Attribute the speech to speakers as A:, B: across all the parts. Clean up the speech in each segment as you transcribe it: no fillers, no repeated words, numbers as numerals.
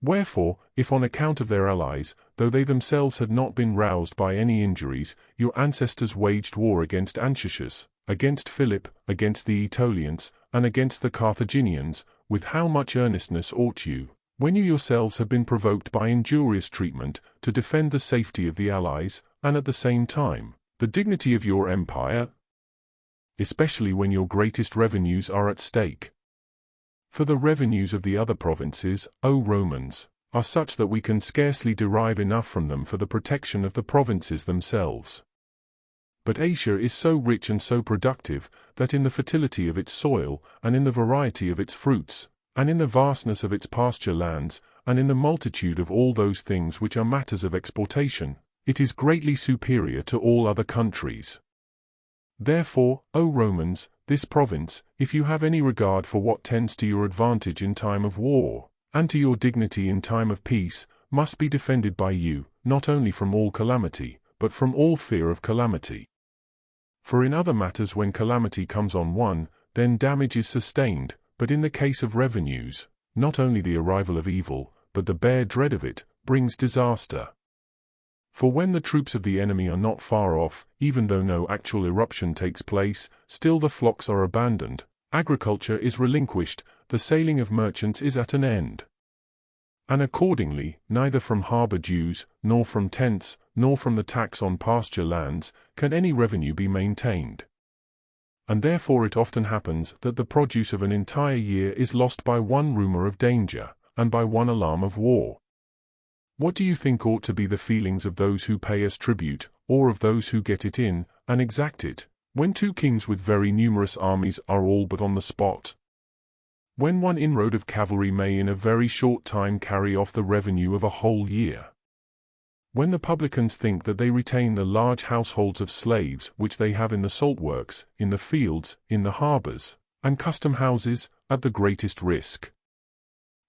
A: Wherefore, if on account of their allies, though they themselves had not been roused by any injuries, your ancestors waged war against Antiochus, against Philip, against the Aetolians, and against the Carthaginians, with how much earnestness ought you, when you yourselves have been provoked by injurious treatment, to defend the safety of the allies, and at the same time, the dignity of your empire? Especially when your greatest revenues are at stake. For the revenues of the other provinces, O Romans, are such that we can scarcely derive enough from them for the protection of the provinces themselves. But Asia is so rich and so productive, that in the fertility of its soil, and in the variety of its fruits, and in the vastness of its pasture lands, and in the multitude of all those things which are matters of exportation, it is greatly superior to all other countries. Therefore, O Romans, this province, if you have any regard for what tends to your advantage in time of war, and to your dignity in time of peace, must be defended by you, not only from all calamity, but from all fear of calamity. For in other matters when calamity comes on one, then damage is sustained, but in the case of revenues, not only the arrival of evil, but the bare dread of it, brings disaster. For when the troops of the enemy are not far off, even though no actual eruption takes place, still the flocks are abandoned, agriculture is relinquished, the sailing of merchants is at an end. And accordingly, neither from harbour dues, nor from tents, nor from the tax on pasture lands, can any revenue be maintained. And therefore it often happens that the produce of an entire year is lost by one rumour of danger, and by one alarm of war. What do you think ought to be the feelings of those who pay us tribute, or of those who get it in, and exact it, when two kings with very numerous armies are all but on the spot? When one inroad of cavalry may in a very short time carry off the revenue of a whole year? When the publicans think that they retain the large households of slaves which they have in the salt works, in the fields, in the harbours, and custom houses, at the greatest risk?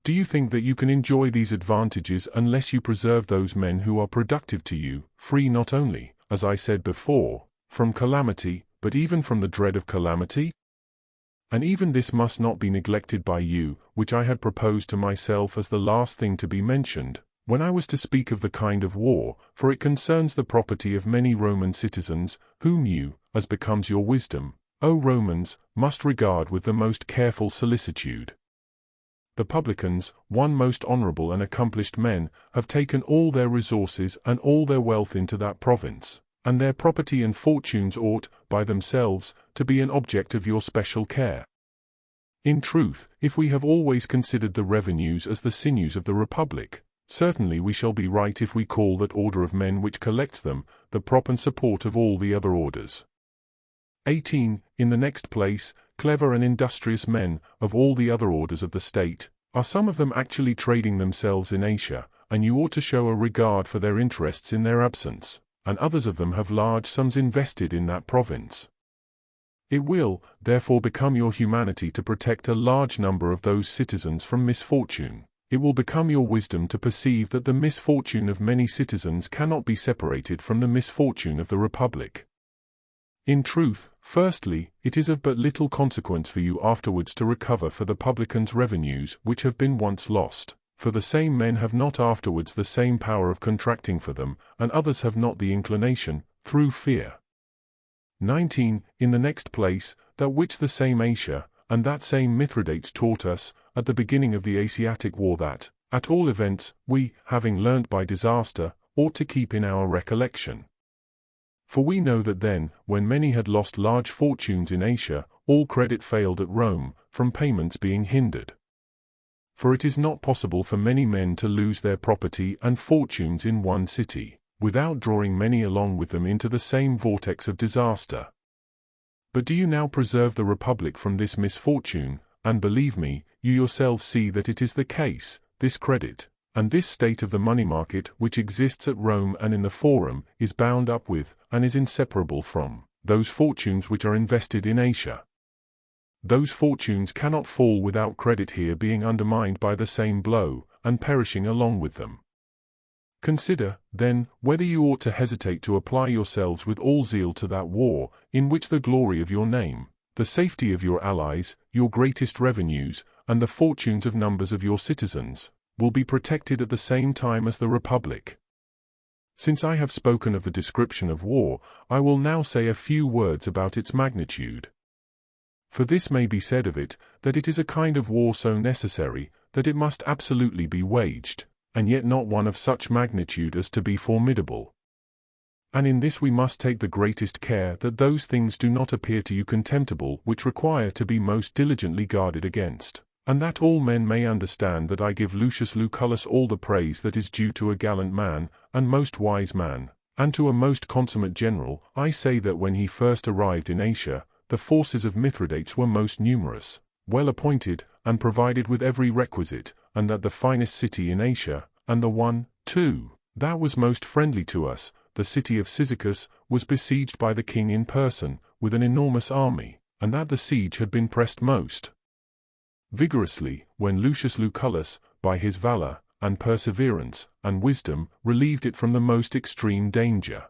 A: Do you think that you can enjoy these advantages unless you preserve those men who are productive to you, free not only, as I said before, from calamity, but even from the dread of calamity? And even this must not be neglected by you, which I had proposed to myself as the last thing to be mentioned, when I was to speak of the kind of war, for it concerns the property of many Roman citizens, whom you, as becomes your wisdom, O Romans, must regard with the most careful solicitude. The publicans, one most honourable and accomplished men, have taken all their resources and all their wealth into that province, and their property and fortunes ought, by themselves, to be an object of your special care. In truth, if we have always considered the revenues as the sinews of the Republic, certainly we shall be right if we call that order of men which collects them, the prop and support of all the other orders. 18. In the next place, clever and industrious men, of all the other orders of the state, are some of them actually trading themselves in Asia, and you ought to show a regard for their interests in their absence, and others of them have large sums invested in that province. It will, therefore, become your humanity to protect a large number of those citizens from misfortune. It will become your wisdom to perceive that the misfortune of many citizens cannot be separated from the misfortune of the Republic. In truth, firstly, it is of but little consequence for you afterwards to recover for the publicans revenues which have been once lost, for the same men have not afterwards the same power of contracting for them, and others have not the inclination, through fear. 19. In the next place, that which the same Asia, and that same Mithridates taught us, at the beginning of the Asiatic war that, at all events, we, having learnt by disaster, ought to keep in our recollection. For we know that then, when many had lost large fortunes in Asia, all credit failed at Rome, from payments being hindered. For it is not possible for many men to lose their property and fortunes in one city, without drawing many along with them into the same vortex of disaster. But do you now preserve the Republic from this misfortune, and believe me, you yourselves see that it is the case, this credit, and this state of the money market which exists at Rome and in the Forum, is bound up with, and is inseparable from, those fortunes which are invested in Asia. Those fortunes cannot fall without credit here being undermined by the same blow, and perishing along with them. Consider, then, whether you ought to hesitate to apply yourselves with all zeal to that war, in which the glory of your name, the safety of your allies, your greatest revenues, and the fortunes of numbers of your citizens, will be protected at the same time as the Republic. Since I have spoken of the description of war, I will now say a few words about its magnitude. For this may be said of it, that it is a kind of war so necessary, that it must absolutely be waged, and yet not one of such magnitude as to be formidable. And in this we must take the greatest care that those things do not appear to you contemptible which require to be most diligently guarded against, and that all men may understand that I give Lucius Lucullus all the praise that is due to a gallant man, and most wise man, and to a most consummate general. I say that when he first arrived in Asia, the forces of Mithridates were most numerous, well appointed, and provided with every requisite, and that the finest city in Asia, and the one, too, that was most friendly to us, the city of Cyzicus, was besieged by the king in person, with an enormous army, and that the siege had been pressed most vigorously, when Lucius Lucullus, by his valor, and perseverance, and wisdom, relieved it from the most extreme danger.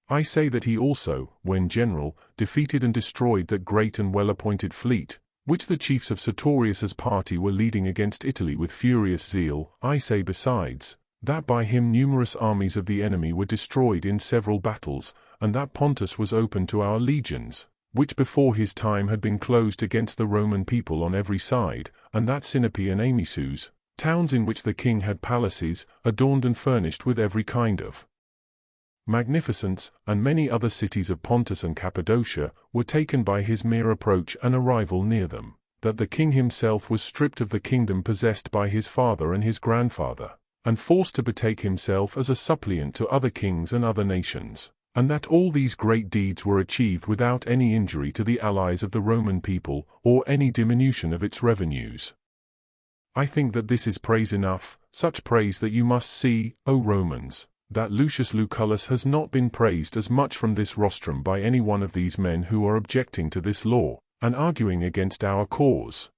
A: I say that he also, when general, defeated and destroyed that great and well-appointed fleet, which the chiefs of Sertorius's party were leading against Italy with furious zeal. I say besides, that by him numerous armies of the enemy were destroyed in several battles, and that Pontus was open to our legions, which before his time had been closed against the Roman people on every side, and that Sinope and Amisus, towns in which the king had palaces, adorned and furnished with every kind of magnificence, and many other cities of Pontus and Cappadocia, were taken by his mere approach and arrival near them, that the king himself was stripped of the kingdom possessed by his father and his grandfather, and forced to betake himself as a suppliant to other kings and other nations, and that all these great deeds were achieved without any injury to the allies of the Roman people, or any diminution of its revenues. I think that this is praise enough, such praise that you must see, O Romans, that Lucius Lucullus has not been praised as much from this rostrum by any one of these men who are objecting to this law, and arguing against our cause.